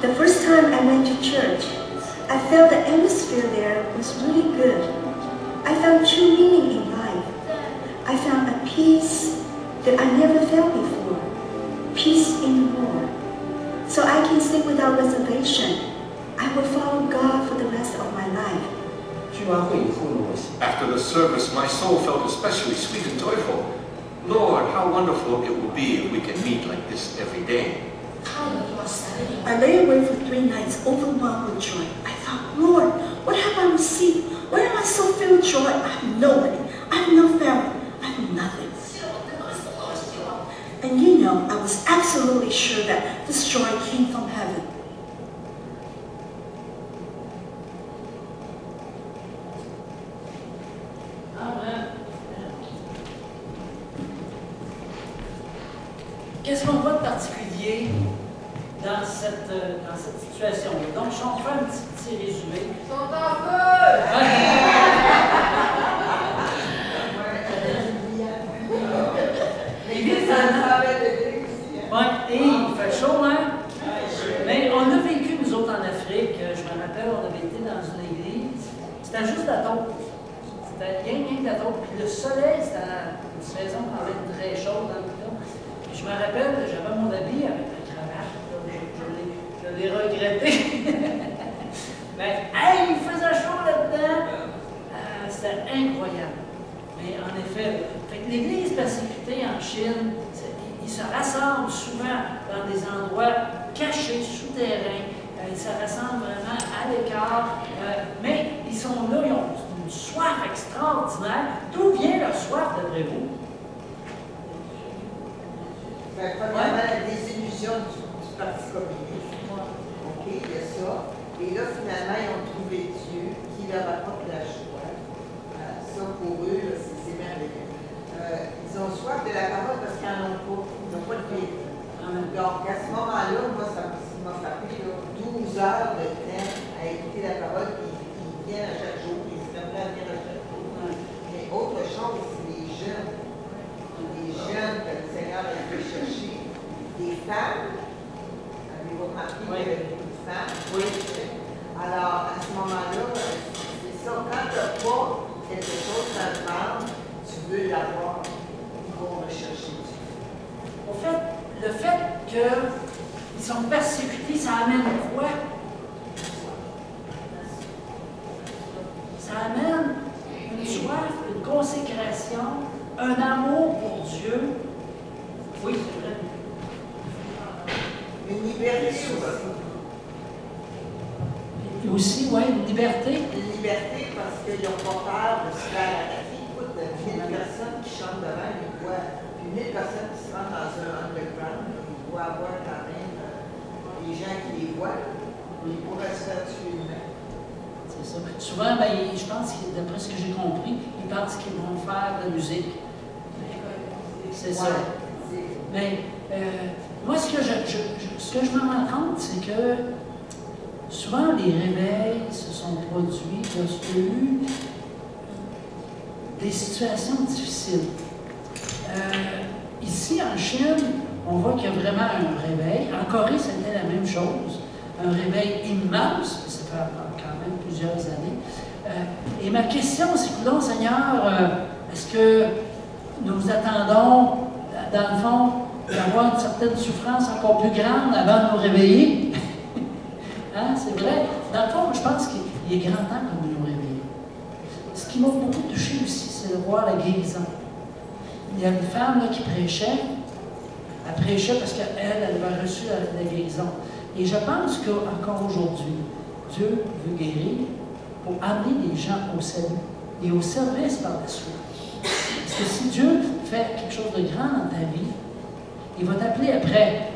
The first time I went to church, I felt the atmosphere there was really good. I found true meaning in life. I found a peace that I never felt before. Peace in the Lord. So I can say without reservation, I will follow God for the rest of my life. After the service, my soul felt especially sweet and joyful. Lord, how wonderful it will be if we can meet like this every day. I lay awake for 3 nights, overwhelmed with joy. I thought, Lord, what have I received? Why am I so filled with joy? I have nobody. I have no family. I have nothing. And you know, I was absolutely sure that this joy came from heaven. Qu'est-ce qu'on voit de particulier dans cette situation-là? Donc, si on fait un petit résumé. Ils sont en feu! Et il fait chaud, hein? Mais on a vécu, nous autres, en Afrique. Je me rappelle, on avait été dans une église. C'était juste la taupe. C'était rien que la taupe. Puis le soleil, c'était une saison quand même très chaude dans le temps. Je me rappelle, j'avais mon habit avec la cravate, je l'ai regretté. Mais, hey, il faisait chaud là-dedans. C'était incroyable. Mais en effet, l'Église persécutée en Chine, ils se rassemblent souvent dans des endroits cachés, souterrains. Ils se rassemblent vraiment à l'écart. Mais ils sont là, ils ont une soif extraordinaire. D'où vient leur soif, d'après vous? Premièrement, la désillusion du Parti communiste. OK, il y a ça. Et là, finalement, ils ont trouvé Dieu qui leur apporte la joie. Ça, pour eux, c'est merveilleux. Ils ont soif de la parole parce qu'ils n'en ont pas. Ils n'ont pas de Bible. Donc, à ce moment-là, moi, ça m'a frappé 12 heures de temps à écouter la parole, puis ils viennent à chaque jour, ils se prêts à venir à chaque jour. Mais autre chose, c'est les jeunes. Des jeunes que le Seigneur a fait chercher, des femmes. Avez-vous remarqué qu'il y avait beaucoup de femmes? Oui. Alors, à ce moment-là, c'est ça. Quand tu n'as pas quelque chose dans le ventre, tu veux l'avoir. persécuté, ça amène quoi? Ça amène une soif, une consécration, un amour pour Dieu. Oui, c'est vrai. Une liberté aussi. Et aussi, oui, une liberté. Une liberté parce qu'ils n'ont pas peur de se faire attaquer. Écoute, 1000 personnes qui chantent devant une voix, puis 1000 personnes qui se rendent dans un underground, il doit avoir quand même des gens qui les voient, ils pourraient se faire tuer humain. C'est ça. Souvent, ben, je pense que, d'après ce que j'ai compris, ils pensent qu'ils vont faire de la musique. C'est ça. Mais moi, ce que je me rends compte, c'est que souvent, les réveils se sont produits lorsqu'il y a eu des situations difficiles. Ici, en Chine, on voit qu'il y a vraiment un réveil. En Corée, c'était la même chose. Un réveil immense, ça fait quand même plusieurs années. Et ma question, c'est, non, Seigneur, est-ce que nous attendons, dans le fond, d'avoir une certaine souffrance encore plus grande avant de nous réveiller? Hein, c'est vrai. Dans le fond, je pense qu'il est grand temps de nous réveiller. Ce qui m'a beaucoup touché aussi, c'est de voir la guérison. Il y a une femme là, qui prêchait. Elle prêchait parce qu'elle avait reçu la guérison. Et je pense qu'encore aujourd'hui, Dieu veut guérir pour amener les gens au salut et au service par la suite. Parce que si Dieu fait quelque chose de grand dans ta vie, il va t'appeler après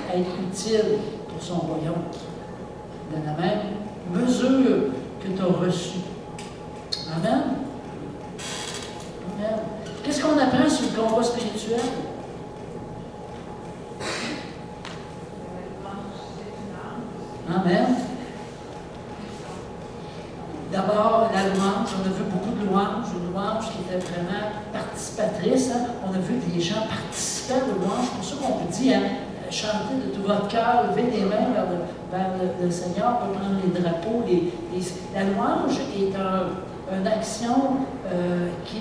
à être utile pour son royaume. De la même mesure que tu as reçue. Amen. Amen. Qu'est-ce qu'on apprend sur le combat spirituel? Amen. D'abord, la louange. On a vu beaucoup de louanges. Une louange qui était vraiment participatrice. Hein? On a vu que les gens participaient à la louange. C'est pour ça qu'on vous dit, hein, chantez de tout votre cœur, levez les mains vers le Seigneur, pour prendre les drapeaux. La louange est une action qui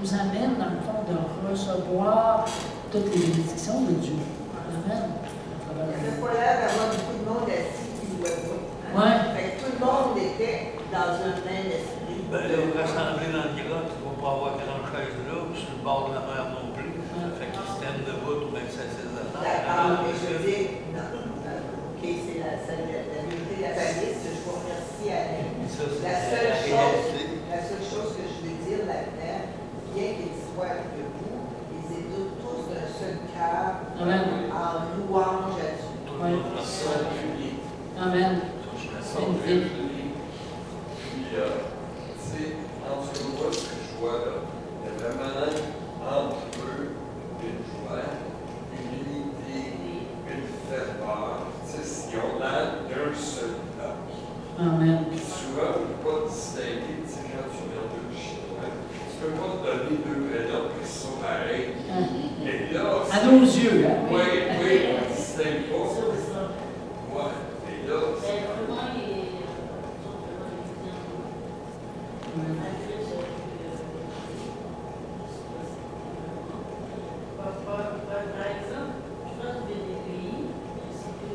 nous amène, dans le fond, de recevoir toutes les bénédictions de Dieu. Amen. Il n'y a pas l'air d'avoir beaucoup de monde assis qui ne voit pas. Hein? Ouais. Fait que tout le monde était dans un même esprit. Ben, rassemblés dans le grotte, tu ne vas pas avoir grande chaise là, puis sur le bord de la mer non plus. Fait qu'ils se tiennent debout ou même s'assisent à terre. D'accord, mais je veux dire, non. OK, c'est la vérité de la palisse. Je vous remercie à elle. La seule chose que je veux dire là-dedans, bien qu'ils soient debout, ils étaient tous d'un seul cœur, en louange à Dieu. Oui. Amen. Puis, tu sais, entre moi, ce que je vois là, il y a vraiment entre eux une joie, une unité, une ferveur. Tu sais, ils ont l'air d'un seul peuple. Amen. Puis souvent, on ne peut pas distinguer, tu sais, quand tu regardes deux Chinois, tu ne peux pas te donner deux prénoms qui sont pareils. Et là, à nos yeux, hein? Oui, on ne distingue pas. Ouais. Et là, Par exemple, je pense que des pays, c'est que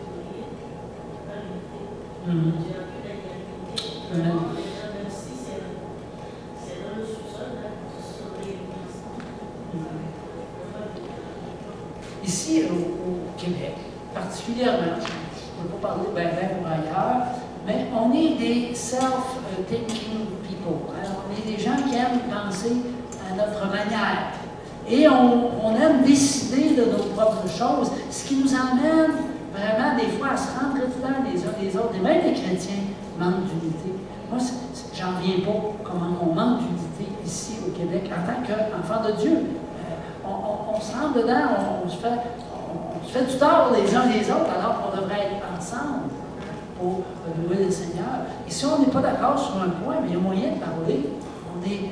j'ai appris la qualité. Même si c'est dans le sous-sol, ce sont réunis ensemble. Ici, au Québec, particulièrement, je ne peux pas parler bien pour ailleurs, mais on est des self-thinking people. Hein? On est des gens qui aiment penser à notre manière. Et on aime décider de nos propres choses, ce qui nous amène vraiment des fois à se rendre dedans les uns des autres. Et même les chrétiens manquent d'unité. Moi, j'en viens pas comment on manque d'unité ici au Québec en tant qu'enfant de Dieu. On se rentre dedans, on se fait du tort les uns les autres alors qu'on devrait être ensemble pour louer le Seigneur. Et si on n'est pas d'accord sur un point, mais il y a moyen de parler, on est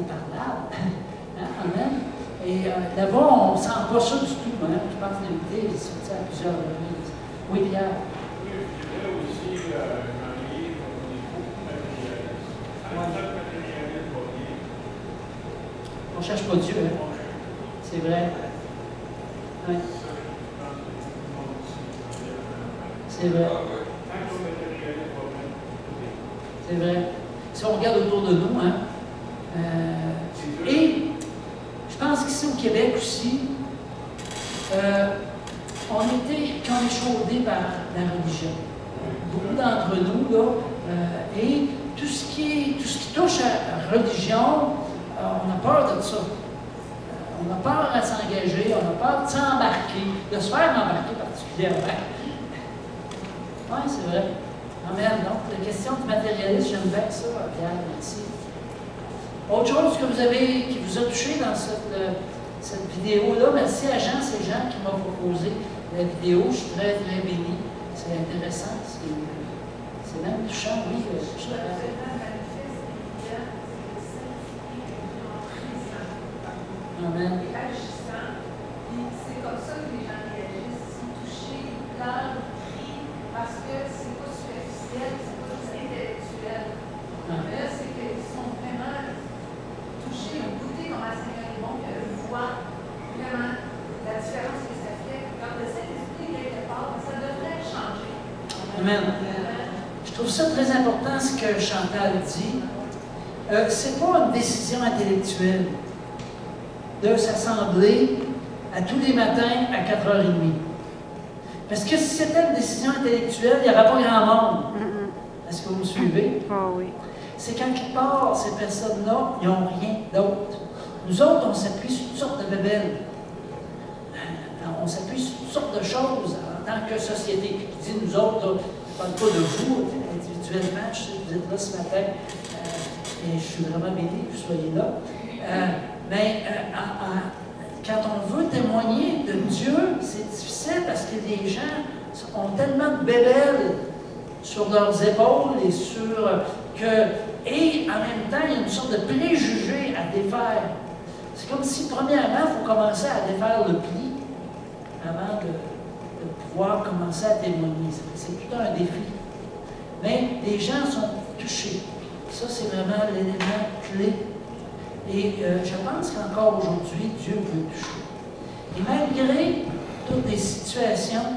parlable. Amen. Et là-bas, on ne sent pas ça du tout. Hein? Je pense que l'unité est sortie à plusieurs reprises. Oui, Pierre. Oui, je dirais aussi, Marie, on ne cherche pas Dieu. Hein? C'est vrai. Oui. C'est vrai. C'est vrai. Si on regarde autour de nous, hein, et je pense qu'ici au Québec aussi, on est chaudés par la religion. Beaucoup d'entre nous, là, et tout ce qui touche à la religion, on a peur de ça. On a peur à s'engager, on a peur de s'embarquer, de se faire embarquer particulièrement. Oui, c'est vrai. Amen. Donc, la question du matérialisme, j'aime bien ça, Pierre, merci. Autre chose qui vous a touché dans cette vidéo-là, merci à Jean, c'est Jean qui m'a proposé la vidéo. Je suis très, très béni. C'est intéressant. C'est même touchant, oui. Amen. Et agissant, c'est comme ça que les gens réagissent, ils sont touchés, ils pleurent, ils crient, parce que c'est pas superficiel, c'est pas juste intellectuel. Mais là, c'est qu'ils sont vraiment touchés, ils ont goûté comment le Seigneur est bon, puis ils voient vraiment la différence que ça fait. Quand le Saint-Esprit est quelque part, ça devrait changer. Amen. Je trouve ça très important ce que Chantal dit. C'est pas une décision intellectuelle de s'assembler à tous les matins à 4h30. Parce que si c'était une décision intellectuelle, il n'y aurait pas grand monde. Est-ce que vous me suivez? Oh, oui. C'est quand quelque part, ces personnes-là, ils n'ont rien d'autre. Nous autres, on s'appuie sur toutes sortes de bébelles. On s'appuie sur toutes sortes de choses en tant que société. Je dis, nous autres, là, je ne parle pas de vous, individuellement, je sais que vous êtes là ce matin, et je suis vraiment béni que vous soyez là. Mais quand on veut témoigner de Dieu, c'est difficile parce que les gens ont tellement de bébelles sur leurs épaules et en même temps, il y a une sorte de préjugés à défaire. C'est comme si, premièrement, il faut commencer à défaire le pli avant de pouvoir commencer à témoigner. C'est tout un défi. Mais les gens sont touchés. Ça, c'est vraiment l'élément clé. Et je pense qu'encore aujourd'hui, Dieu veut toucher. Et malgré toutes les situations,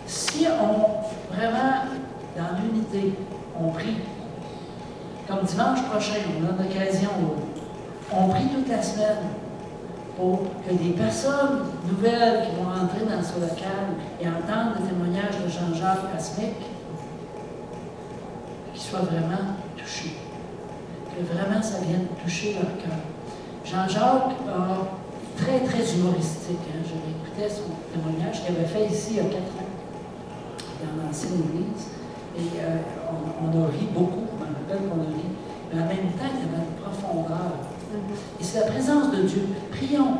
si on, vraiment, dans l'unité, on prie, comme dimanche prochain, on a l'occasion, on prie toute la semaine pour que des personnes nouvelles qui vont entrer dans ce local et entendre le témoignage de Jean-Jacques Cosmique, qu'ils soient vraiment touchés. Que vraiment ça vienne toucher leur cœur. Jean-Jacques, très, très humoristique. Hein? Je réécoutais son témoignage qu'il avait fait ici il y a 4 ans, dans l'ancienne église. Et on a ri beaucoup, je me rappelle qu'on a ri. Mais en même temps, il y avait une profondeur. Et c'est la présence de Dieu. Prions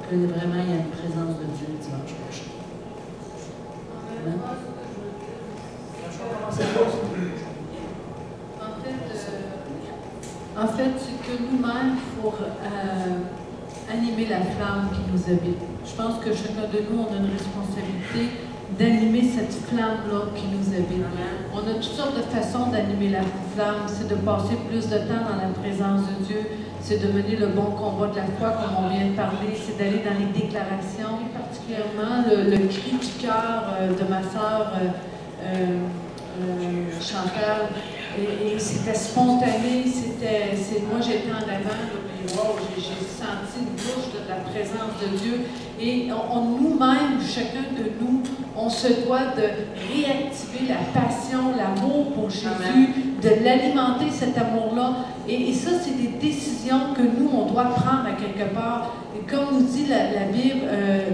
que vraiment il y ait une présence de Dieu dimanche prochain. Amen. En fait, c'est que nous-mêmes, pour animer la flamme qui nous habite. Je pense que chacun de nous, on a une responsabilité d'animer cette flamme-là qui nous habite. On a toutes sortes de façons d'animer la flamme. C'est de passer plus de temps dans la présence de Dieu. C'est de mener le bon combat de la foi, comme on vient de parler. C'est d'aller dans les déclarations. Particulièrement, le cri du cœur de ma sœur Chantal. Et c'était spontané, moi j'étais en avant, puis wow, j'ai senti une bouche de la présence de Dieu. Et nous-mêmes, chacun de nous, on se doit de réactiver la passion, l'amour pour Jésus, de l'alimenter cet amour-là. Et ça, c'est des décisions que nous, on doit prendre à quelque part. Et comme nous dit la Bible,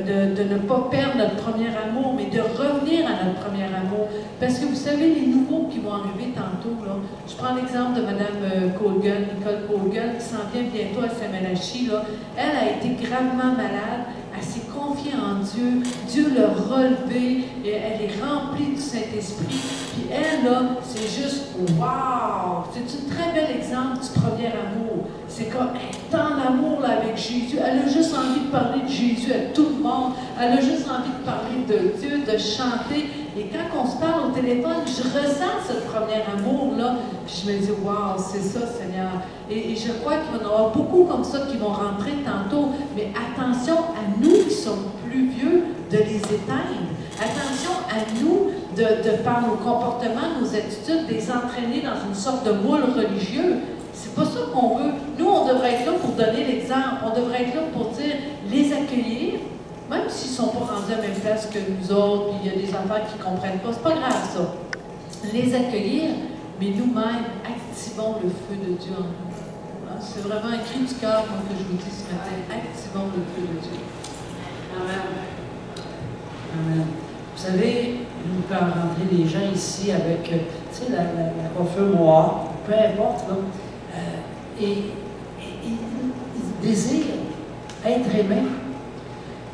de ne pas perdre notre premier amour, mais de revenir à notre premier amour. Parce que vous savez, les nouveaux qui vont arriver tantôt, là, je prends l'exemple de Mme Colgan, Nicole Colgan, qui s'en vient bientôt à Saint-Malachie. Elle a été gravement malade. Elle s'est confiée en Dieu. Dieu l'a relevée. Et elle est remplie du Saint-Esprit. Puis elle, là, c'est juste wow! C'est un très bel exemple du premier amour. C'est comme elle est en amour là, avec Jésus. Elle a juste envie de parler de Jésus à tout le monde. Elle a juste envie de parler de Dieu, de chanter. Et quand on se parle au téléphone, je ressens ce premier amour-là. Puis je me dis, wow, c'est ça, Seigneur. Et je crois qu'il y en aura beaucoup comme ça qui vont rentrer tantôt. Mais attention à nous qui sommes plus vieux de les éteindre. Attention à nous de par nos comportements, nos attitudes, les entraîner dans une sorte de moule religieux. C'est pas ça qu'on veut. Nous, on devrait être là pour donner l'exemple. On devrait être là pour dire, les accueillir, même s'ils ne sont pas rendus à la même place que nous autres, puis il y a des enfants qui ne comprennent pas. C'est pas grave, ça. Les accueillir, mais nous-mêmes, activons le feu de Dieu en nous. Hein? C'est vraiment un cri du cœur, moi, que je vous dis ce matin. Activons le feu de Dieu. Amen. Amen. Vous savez, nous pouvons rentrer les gens ici avec, tu sais, la coiffure noire, peu importe, là. Et ils désirent être aimés.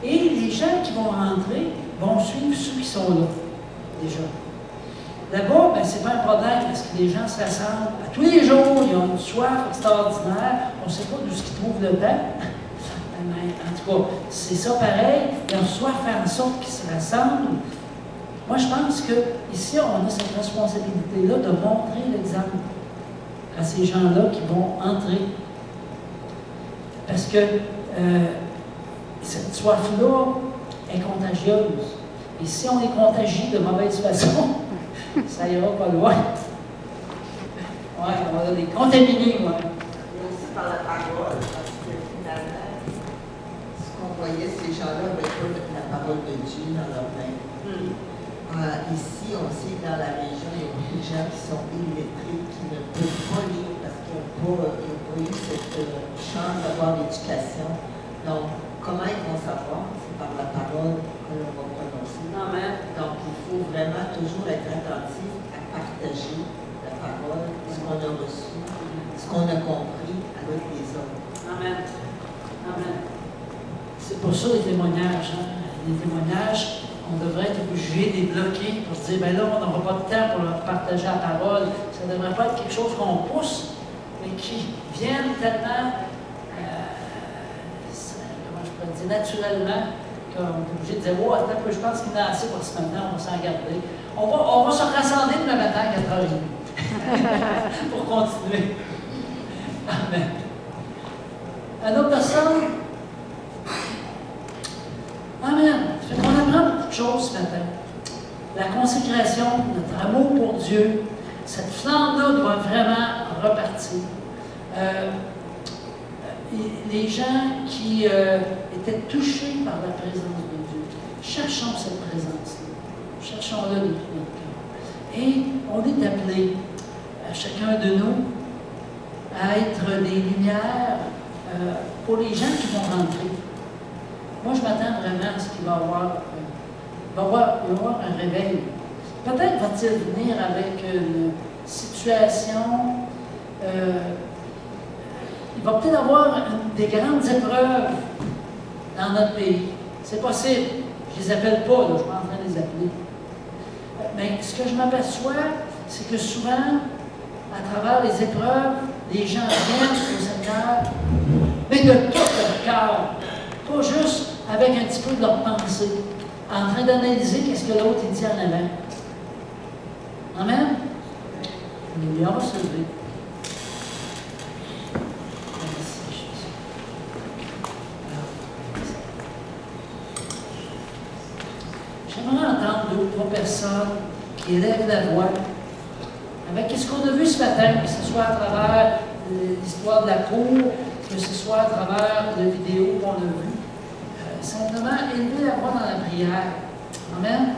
Et les gens qui vont rentrer vont suivre ceux qui sont là, déjà. D'abord, ben, c'est pas un problème parce que les gens se rassemblent à tous les jours, ils ont une soif extraordinaire, on ne sait pas d'où ils trouvent le temps. Mais en tout cas, c'est ça pareil, ils ont soif de faire en sorte qu'ils se rassemblent. Moi, je pense qu'ici, on a cette responsabilité-là de montrer l'exemple à ces gens-là qui vont entrer. Parce que cette soif-là est contagieuse. Et si on les contagie de mauvaise façon, ça ira pas loin. Oui, on va les contaminer, oui. Et aussi par la parole, parce que finalement, ce qu'on voyait, ces gens-là n'avaient pas la parole de Dieu dans leur main. Ici, on sait que dans la région, il y a beaucoup de gens qui sont illettrés, qui ne peuvent pas lire parce qu'ils n'ont pas eu cette chance d'avoir l'éducation. Donc, comment ils vont savoir? C'est par la parole que l'on va prononcer. Amen. Donc, il faut vraiment toujours être attentif à partager la parole, ce qu'on a reçu, ce qu'on a compris avec les autres. Amen. Amen. C'est pour ça les témoignages. Hein? Les témoignages, on devrait être obligé de les bloquer pour dire, ben là, on n'aura pas de temps pour leur partager la parole. Ça ne devrait pas être quelque chose qu'on pousse, mais qui vienne tellement, comment je pourrais dire, naturellement, qu'on est obligé de dire, oh, attends un peu, je pense qu'il y en a assez pour ce matin, on va s'en garder. On va se rassembler demain matin à 4h30 pour continuer. Amen. À notre personne, amen. Fait qu'on apprend beaucoup de choses ce matin. La consécration, notre amour pour Dieu, cette flamme-là doit vraiment repartir. Les gens qui étaient touchés par la présence de Dieu, cherchons cette présence-là. Cherchons-la de tout notre cœur. Et on est appelé, à chacun de nous, à être des lumières pour les gens qui vont rentrer. Moi, je m'attends vraiment à ce qu'il va y avoir un réveil. Peut-être va-t-il venir avec une situation, il va peut-être avoir des grandes épreuves dans notre pays. C'est possible. Je ne les appelle pas, là, je ne suis pas en train de les appeler. Mais ce que je m'aperçois, c'est que souvent, à travers les épreuves, les gens viennent au Seigneur, mais de tout leur cœur. Pas juste avec un petit peu de leur pensée, en train d'analyser qu'est-ce que l'autre dit en avant. Amen? On va se lever. Merci, Jésus. J'aimerais entendre deux ou trois personnes qui élèvent la voix avec ce qu'on a vu ce matin, que ce soit à travers l'histoire de la cour, que ce soit à travers les vidéos qu'on a vues. Simplement élever la voix dans la prière. Amen.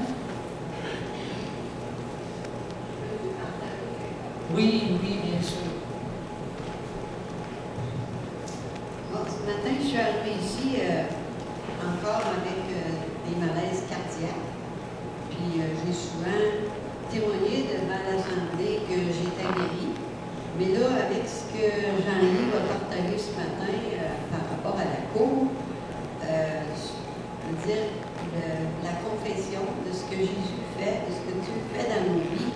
Oui, bien sûr. Bon, ce matin, je suis arrivée ici encore avec des malaises cardiaques. Puis j'ai souvent témoigné devant l'Assemblée que j'étais guérie. Mais là, avec ce que Jean-Louis va partager ce matin par rapport à la cour, je veux dire, la confession de ce que Jésus fait, de ce que Dieu fait dans nos vies,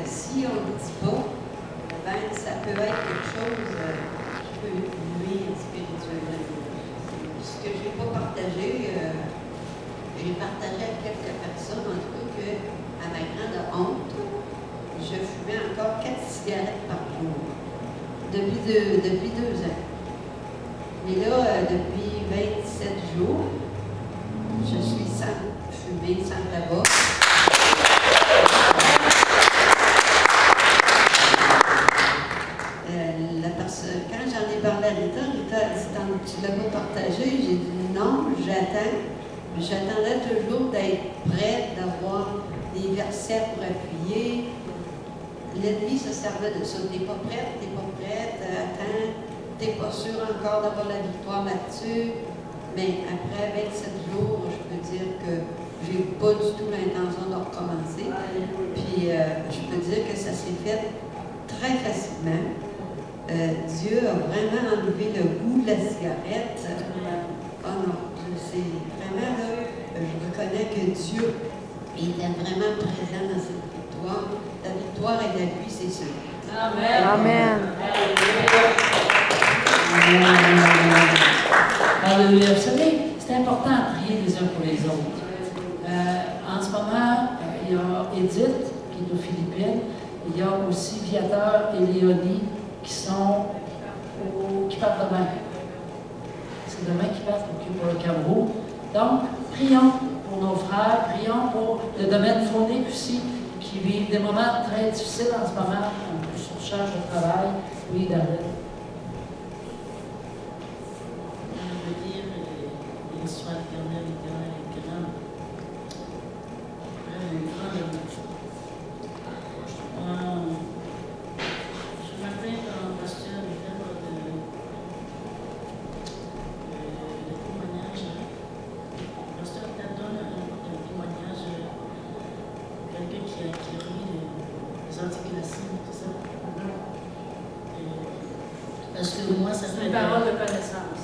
si on ne le dit pas, ben, ça peut être quelque chose qui peut nuire spirituellement. Ce que je n'ai pas partagé, j'ai partagé à quelques personnes, en tout cas, qu'à ma grande honte, je fumais encore 4 cigarettes par jour, depuis 2 ans. Mais là, depuis 27 jours, je suis sans fumer, sans tabac. des versets pour appuyer. L'ennemi se servait de ça. T'es pas prête, attends, t'es pas sûr encore d'avoir la victoire là-dessus. Mais après 27 jours, je peux dire que j'ai pas du tout l'intention de recommencer. Puis je peux dire que ça s'est fait très facilement. Dieu a vraiment enlevé le goût de la cigarette. Oh non, c'est vraiment là, je reconnais que Dieu était vraiment présent dans cette victoire. La victoire est à lui, c'est sûr. Amen. Amen. Alléluia. Vous savez, c'est important de prier les uns pour les autres. En ce moment, il y a Edith, qui est aux Philippines. Il y a aussi Viateur et Léonie, qui partent demain. C'est demain qu'ils partent pour le Cameroun. Donc, prions pour nos frères, prions pour le domaine phonique aussi, qui vivent des moments très difficiles en ce moment, en plus sur charge de travail. Oui, David. Je veux dire, l'histoire éternelle est grande. Je m'appelle un pasteur du cadre de témoignage. Le pasteur donne un témoignage, quelqu'un qui a remis les articulations, tout ça. Parce que moi, ça fait. Une parole de connaissance.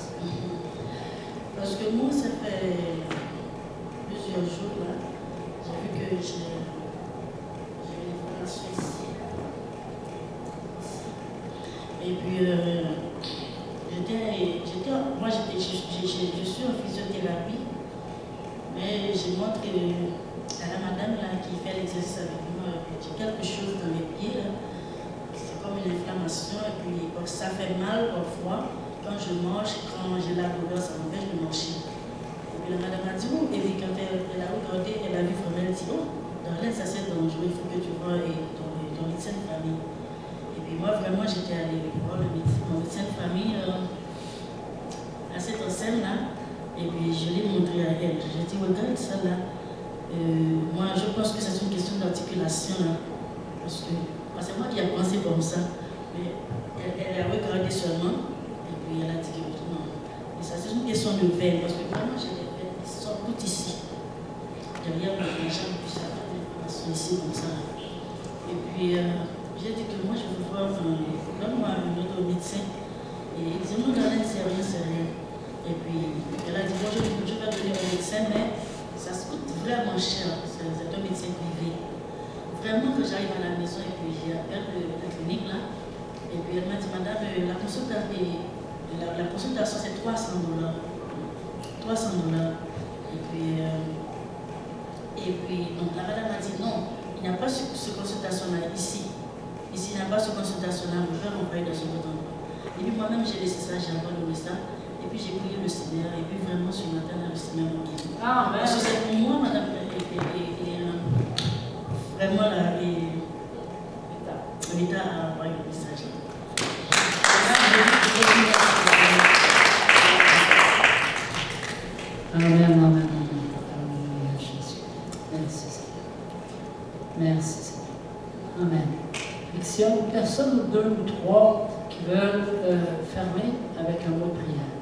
Parce que moi, ça fait plusieurs jours là, j'ai vu que j'ai une formation ici. Et puis, je suis en physiothérapie, mais je montre à la madame là, qui fait l'exercice avec moi, j'ai quelque chose dans mes pieds là. C'est comme une inflammation et puis ça fait mal parfois. Quand je mange, quand j'ai la douleur, ça m'empêche de manger. Et puis la madame a dit, oh, et puis quand elle a regardé, elle a vu vraiment, elle dit, oh, Darlene, ça c'est dangereux, il faut que tu vois ton médecin de famille. Et puis moi, vraiment, j'étais allée voir mon médecin de famille à cette scène-là, et puis je l'ai montré à elle. J'ai dit, regarde ça là. Moi, je pense que c'est une question d'articulation là. Parce que c'est moi qui ai pensé comme ça. Mais elle a regardé seulement. Et elle a dit que non. Et ça, c'est une question de veine, parce que vraiment, j'ai des veines qui sont toutes ici. Derrière mon jambe, puis ça va des informations ici, comme ça. Et puis, j'ai dit que moi, je veux voir donne-moi un autre médecin. Et il dit, non, Darlene, c'est rien, c'est rien. Et puis, elle a dit, bon, je vais donner au médecin, mais ça se coûte vraiment cher. C'est un médecin privé. Vraiment, que j'arrive à la maison et puis j'ai appelé la clinique là. Et puis elle m'a dit, madame, la consultation c'est $300. $300. Et puis donc, la madame m'a dit, non, il n'y a pas ce consultation-là ici. Ici, il n'y a pas ce consultation-là, on peut envoyer dans un autre endroit. Et puis moi-même, j'ai laissé ça, j'ai abandonné ça. Et puis j'ai prié le Seigneur. Et puis vraiment, ce matin, le Seigneur m'a guéri. Ah, parce que c'est pour moi, madame, vraiment l'État a envoyé le message. Amen, amen, amen. Jésus. Merci, Seigneur. Merci, Seigneur. Amen. Et s'il y a une personne ou deux ou trois qui veulent fermer avec un mot de prière.